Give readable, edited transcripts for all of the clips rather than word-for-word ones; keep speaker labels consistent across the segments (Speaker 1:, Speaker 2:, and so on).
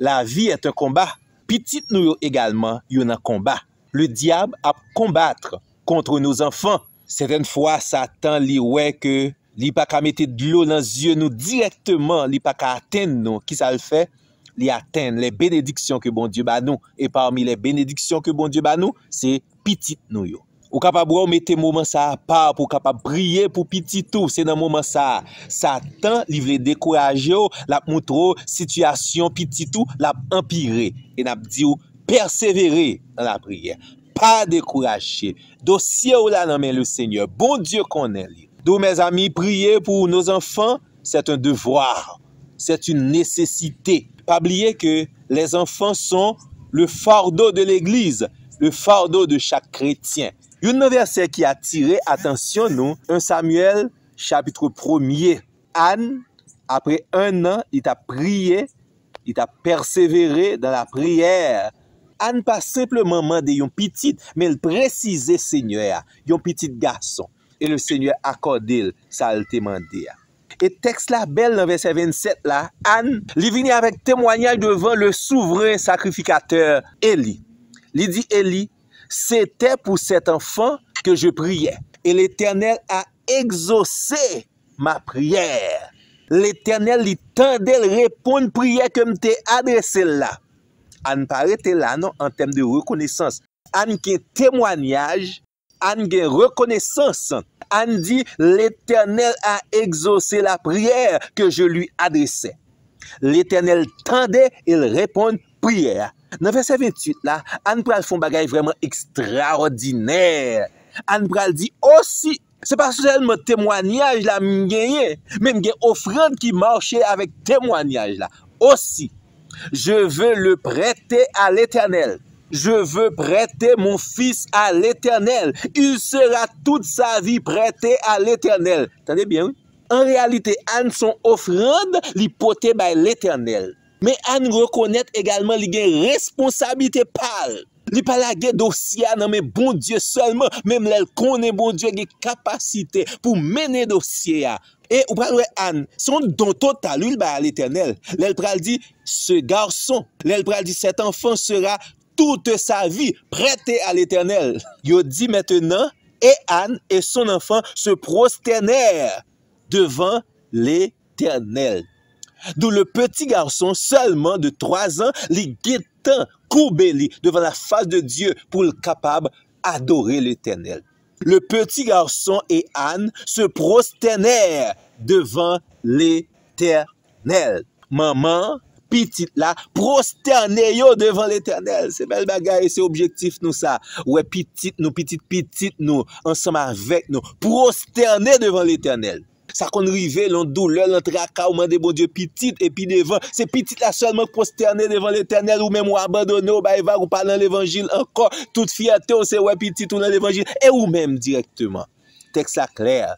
Speaker 1: La vie est un combat. Petit nous également, il y a un combat. Le diable a combattre contre nos enfants. Certaines fois, Satan li ouais que li pas qu'à mettre de l'eau dans les yeux nous directement, li pas qu'à atteindre nous. Qui ça le fait? Li atteindre les bénédictions que bon Dieu ba nous. Et parmi les bénédictions que bon Dieu ba nous, c'est petit nous yo. Ou capable ou mettre moment ça à part pour capable prier pour petit tout, c'est dans moment ça Satan li veut décourager la montre situation petit tout l'a empirer et n'a dit ou persévérer dans la prière, pas décourager. Dossier ou là dans main le Seigneur, bon Dieu connaît lui. Donc mes amis, prier pour nos enfants, c'est un devoir, c'est une nécessité. Pas oublier que les enfants sont le fardeau de l'église, le fardeau de chaque chrétien. Un verset qui a attiré attention nous, 1 Samuel chapitre 1er. Anne, après un an, il t'a prié, il t'a persévéré dans la prière. Anne pas simplement demandé un petit, mais il précisait Seigneur, un petit garçon. Et le Seigneur accordé ça il demandé. Et texte là belle dans verset 27 là, Anne, il vient avec témoignage devant le souverain sacrificateur Élie. Il dit Élie, c'était pour cet enfant que je priais. Et l'Éternel a exaucé ma prière. L'Éternel lui tendait répondre prière que me t'ai adressé là. Anne paraît là non en termes de reconnaissance. Anne qui est témoignage, Anne qui est reconnaissance. Anne dit l'Éternel a exaucé la prière que je lui adressais. L'Éternel tendait et il répond prière. Dans verset 28 là, Anne pral font bagay vraiment extraordinaire. Anne pral dit aussi, c'est pas seulement témoignage là m'gagné, même gen offrande qui marchait avec témoignage là. Aussi, je veux le prêter à l'Éternel. Je veux prêter mon fils à l'Éternel. Il sera toute sa vie prêté à l'Éternel. Attendez bien, oui? En réalité, Anne son offrande li pote by l'Éternel. Mais Anne reconnaît également li gen responsabilité par. Li pa la gen dossier non mais bon Dieu seulement, même l'elle connaît bon Dieu gen capacité pour mener dossier a. Et ou pral Anne, son don total lui ba à l'Éternel. L'elle pral dit ce garçon, l'elle pral dit cet enfant sera toute sa vie prêté à l'Éternel. Yo dit maintenant et Anne et son enfant se prosternèrent devant l'Éternel. D'où le petit garçon seulement de 3 ans, li guettant courbé devant la face de Dieu pour le capable adorer l'Éternel. Le petit garçon et Anne se prosternèrent devant l'Éternel. Maman, petite là, prosterner yo devant l'Éternel. C'est belle bagaille, c'est objectif nous ça. Ouais, petite nous, ensemble avec nous, prosterner devant l'Éternel. Ça qu'on rive l'on douleur, l'on tracas, ou mande bon Dieu petite et puis devant, c'est petite là seulement prosterner devant l'Éternel ou même ou abandonner ou bah ou pas dans l'évangile encore, toute fierté ou c'est ouais petite ou dans l'évangile et ou même directement. Texte là clair.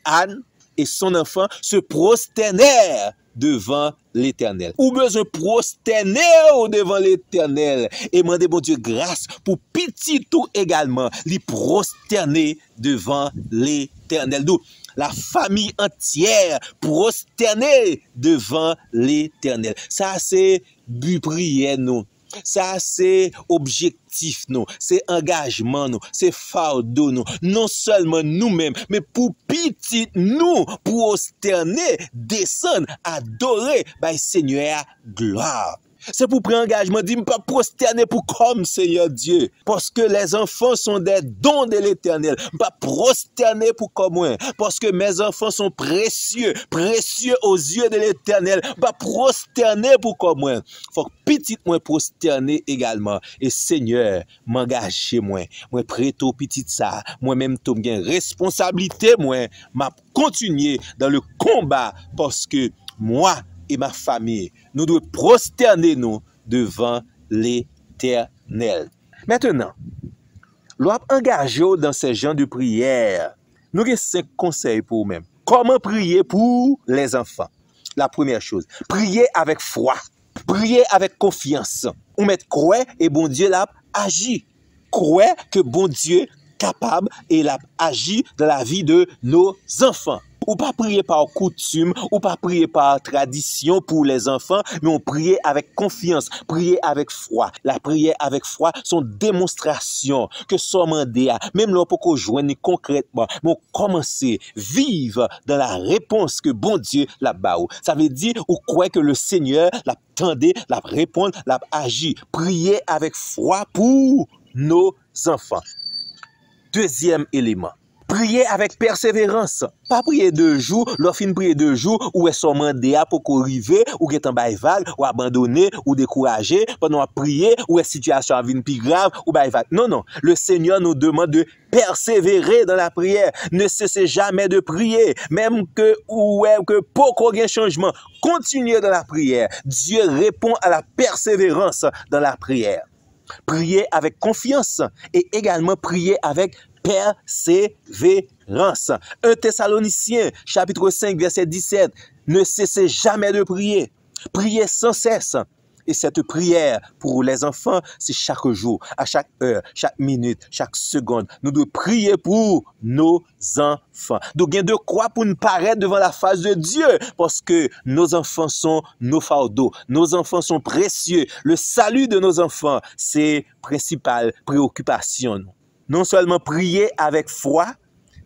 Speaker 1: Anne et son enfant se prosternèrent devant l'Éternel. Ou besoin prosterner devant l'Éternel et demander bon Dieu grâce pour petit tout également, li prosterner devant l'Éternel. Donc la famille entière prosterner devant l'Éternel. Ça c'est but prière nous. Ça c'est objectif nous, c'est engagement nous, c'est fardeau nous, non seulement nous-mêmes, mais pour petit nous, prosterner, descendre, adorer, by Seigneur gloire. C'est pour prendre engagement, dit pas prosterner pour comme Seigneur Dieu, parce que les enfants sont des dons de l'Éternel. Pas prosterner pour comme moi, parce que mes enfants sont précieux, précieux aux yeux de l'Éternel. Pas prosterner pour comme moi. Faut que petit moi prosterner également. Et Seigneur, m'engager moi prête au petit ça, moi-même tout gain responsabilité moi, m'a continuer dans le combat parce que moi et ma famille, nous devons prosterner nous devant l'Éternel. Maintenant, l'on engagé dans ces gens de prière. Nous avons 5 conseils pour vous-même. Comment prier pour les enfants? La première chose, prier avec foi, prier avec confiance. On met croire et bon Dieu l'a agi. Croire que bon Dieu capable et l'a agi dans la vie de nos enfants. Ou pas prier par coutume, ou pas prier par tradition pour les enfants, mais on prier avec confiance, prier avec foi. La prière avec foi sont démonstration que sommes demandé, même là pour qu'on joigne concrètement, mais on commencer vivre dans la réponse que bon Dieu l'a baou. Ça veut dire ou croit que le Seigneur l'a tendé, l'a répondre, l'a agi. Prier avec foi pour nos enfants. Deuxième élément. Prier avec persévérance. Pas prier 2 jours, l'offre prier 2 jours, ou est son mandat pour qu'on arrive, ou est en vague, ou abandonné, ou découragé, pendant à prier, ou est situation vient plus grave, ou vague. Non, non. Le Seigneur nous demande de persévérer dans la prière. Ne cessez jamais de prier. Même que, que pour qu'il y ait un changement, continuez dans la prière. Dieu répond à la persévérance dans la prière. Prier avec confiance et également prier avec persévérance. 1 Thessaloniciens, chapitre 5, verset 17. Ne cessez jamais de prier. Priez sans cesse. Et cette prière pour les enfants, c'est chaque jour, à chaque heure, chaque minute, chaque seconde. Nous devons prier pour nos enfants. Donc, il y a de quoi pour nous paraître devant la face de Dieu, parce que nos enfants sont nos fardeaux. Nos enfants sont précieux. Le salut de nos enfants, c'est principale préoccupation. Non seulement prier avec foi,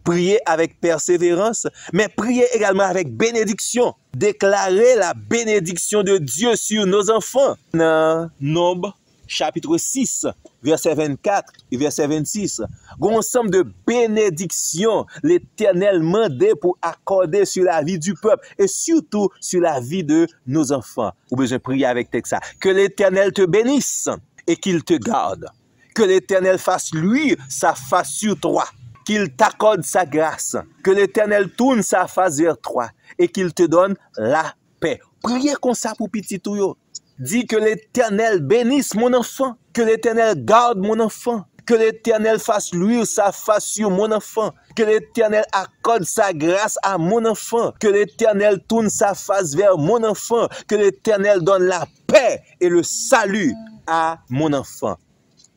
Speaker 1: prier avec persévérance, mais prier également avec bénédiction. Déclarer la bénédiction de Dieu sur nos enfants. Dans Nombre, chapitre 6, verset 24 et verset 26, un ensemble de bénédictions l'Éternel mandait pour accorder sur la vie du peuple et surtout sur la vie de nos enfants. Ou besoin de prier avec texte ça. Que l'Éternel te bénisse et qu'il te garde. Que l'Éternel fasse luire sa face sur toi. Qu'il t'accorde sa grâce, que l'Éternel tourne sa face vers toi et qu'il te donne la paix. Priez comme ça pour petit tout. Dis que l'Éternel bénisse mon enfant, que l'Éternel garde mon enfant, que l'Éternel fasse luire sa face sur mon enfant, que l'Éternel accorde sa grâce à mon enfant, que l'Éternel tourne sa face vers mon enfant, que l'Éternel donne la paix et le salut à mon enfant.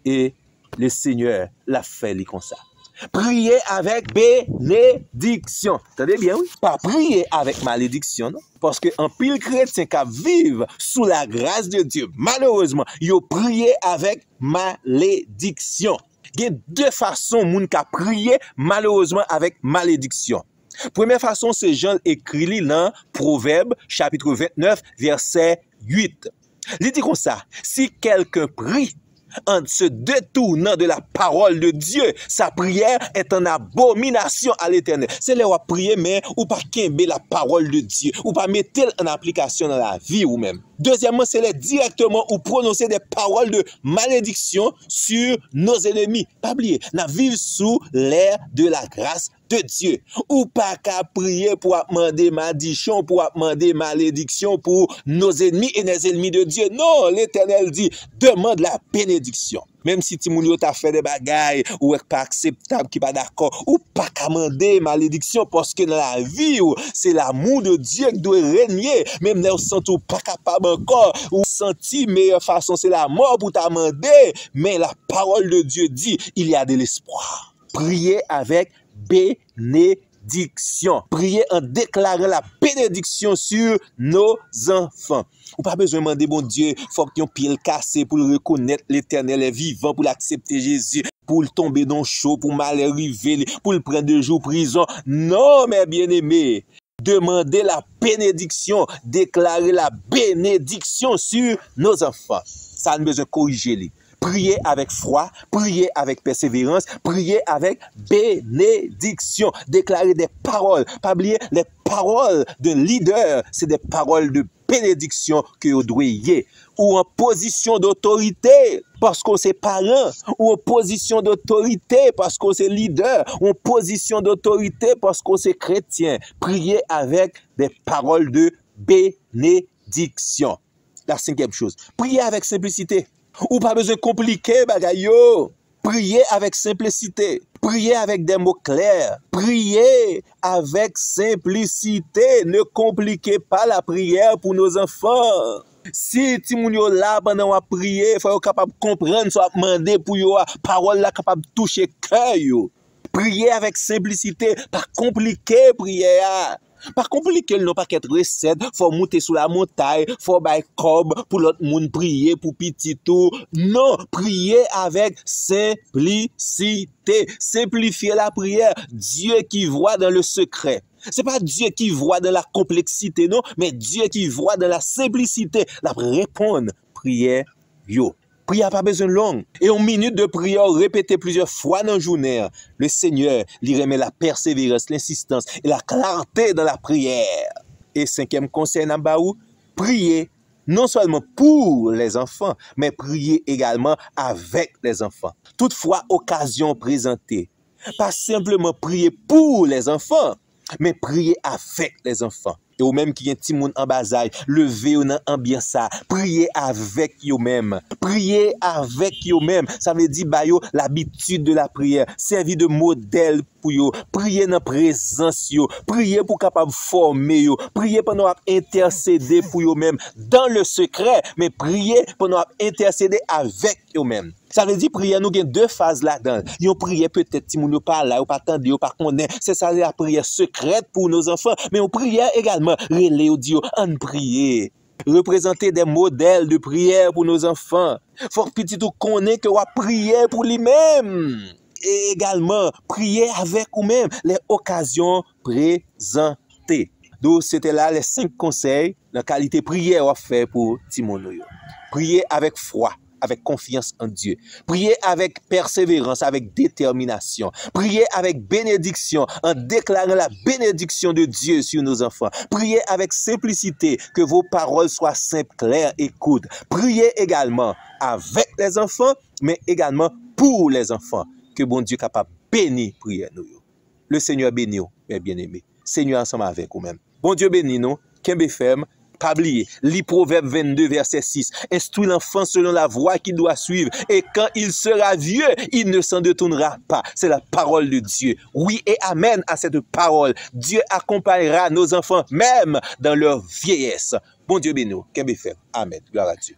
Speaker 1: Et le Seigneur l'a fait comme ça. Prier avec bénédiction. Entendez bien, oui? Pas prier avec malédiction, non? Parce que en pile chrétien qui vivent sous la grâce de Dieu, malheureusement, ils prient avec malédiction. Il y a 2 façons moun qui prier malheureusement avec malédiction. Première façon, c'est Jean écrit dans Proverbe, chapitre 29, verset 8. Il dit comme ça, si quelqu'un prie, en se détournant de la parole de Dieu, sa prière est en abomination à l'Éternel. C'est là où prier, mais ou pas qu'aimer la parole de Dieu, ou pas mettre en application dans la vie ou même. Deuxièmement, c'est là directement ou prononcer des paroles de malédiction sur nos ennemis. Pas oublier, nous vivons sous l'ère de la grâce de Dieu. Ou pas qu'à prier pour demander malédiction, pour demander malédiction pour nos ennemis et les ennemis de Dieu. Non, l'Éternel dit, demande la bénédiction. Même si Timounio t'a fait des bagailles ou est pas acceptable, qui pas d'accord, ou pas qu'à demander malédiction parce que dans la vie, c'est l'amour de Dieu qui doit régner. Même là, on sent ou pas capable encore, ou senti meilleure façon, c'est la mort pour t'amender. Mais la parole de Dieu dit, il y a de l'espoir. Priez avec bénédiction. Priez en déclarant la bénédiction sur nos enfants. Ou pas besoin de demander, bon Dieu, faut que tu pied le cassé pour le reconnaître l'Éternel est vivant, pour l'accepter Jésus, pour le tomber dans le chaud, pour mal arriver, pour le prendre 2 jours prison. Non, mes bien-aimés. Demandez la bénédiction, déclarer la bénédiction sur nos enfants. Ça a besoin de corriger. Priez avec foi, priez avec persévérance, priez avec bénédiction. Déclarer des paroles. Pas oublier, les paroles d'un leader, c'est des paroles de bénédiction que vous doyez. Ou en position d'autorité, parce qu'on c'est parent. Ou en position d'autorité, parce qu'on c'est leader. Ou en position d'autorité, parce qu'on c'est chrétien. Priez avec des paroles de bénédiction. La 5e chose, priez avec simplicité. Ou pas besoin de compliquer, bagayo. Priez avec simplicité. Priez avec des mots clairs. Priez avec simplicité. Ne compliquez pas la prière pour nos enfants. Si Timounio là pendant à prier, il faut être capable de comprendre, soit demander pour yo, parole là capable de toucher cœur yo. Priez avec simplicité, pas compliqué prière. Pas compliqué, non pas qu'être recette, faut monter sous la montagne, faut bailler cob pour l'autre monde prier pour petit tout. Non, priez avec simplicité. Simplifiez la prière. Dieu qui voit dans le secret. C'est pas Dieu qui voit dans la complexité, non, mais Dieu qui voit dans la simplicité. La répondre, prière, yo. Prière pas besoin long. Et en minute de prière répétée plusieurs fois dans la journée, le Seigneur lui remet la persévérance, l'insistance et la clarté dans la prière. Et cinquième conseil, Nambaou, prier non seulement pour les enfants, mais prier également avec les enfants. Toutefois, occasion présentée, pas simplement prier pour les enfants, mais prier avec les enfants. Et ou même qui y a un petit monde en bas âge, levez ou dans ambiance ça, priez avec yo même. Priez avec yo même. Ça veut dire ba yo l'habitude de la prière, servir de modèle pour yo, prier dans présence yo, prier pour capable former yo, prier pendant intercéder pour yo même dans le secret, mais prier pendant intercéder avec yo même. Ça veut dire prière nous gagne deux phases là-dedans. Yon prière peut-être si moun yo pas là, ou pas tande, ou pas connaît, c'est ça la prière secrète pour nos enfants, mais on prière également relé ou dit on prier. Représenter des modèles de prière pour nos enfants. Faut petit tout connaît que wa prier pour lui-même. Et également prier avec ou même les occasions présentées. Donc c'était là les 5 conseils la qualité prière à faire pour Timono. Prier avec foi, avec confiance en Dieu. Priez avec persévérance, avec détermination. Priez avec bénédiction, en déclarant la bénédiction de Dieu sur nos enfants. Priez avec simplicité, que vos paroles soient simples, claires et courtes. Priez également avec les enfants, mais également pour les enfants. Que bon Dieu capable bénir prière nous. Le Seigneur bénit nous, mes bien-aimés. Seigneur ensemble avec vous-même. Bon Dieu bénit nous, Kembe ferme. Pas oublier, lis Proverbe 22, verset 6. Instruis l'enfant selon la voie qu'il doit suivre. Et quand il sera vieux, il ne s'en détournera pas. C'est la parole de Dieu. Oui et amen à cette parole. Dieu accompagnera nos enfants même dans leur vieillesse. Bon Dieu béni nous. Amen. Gloire à Dieu.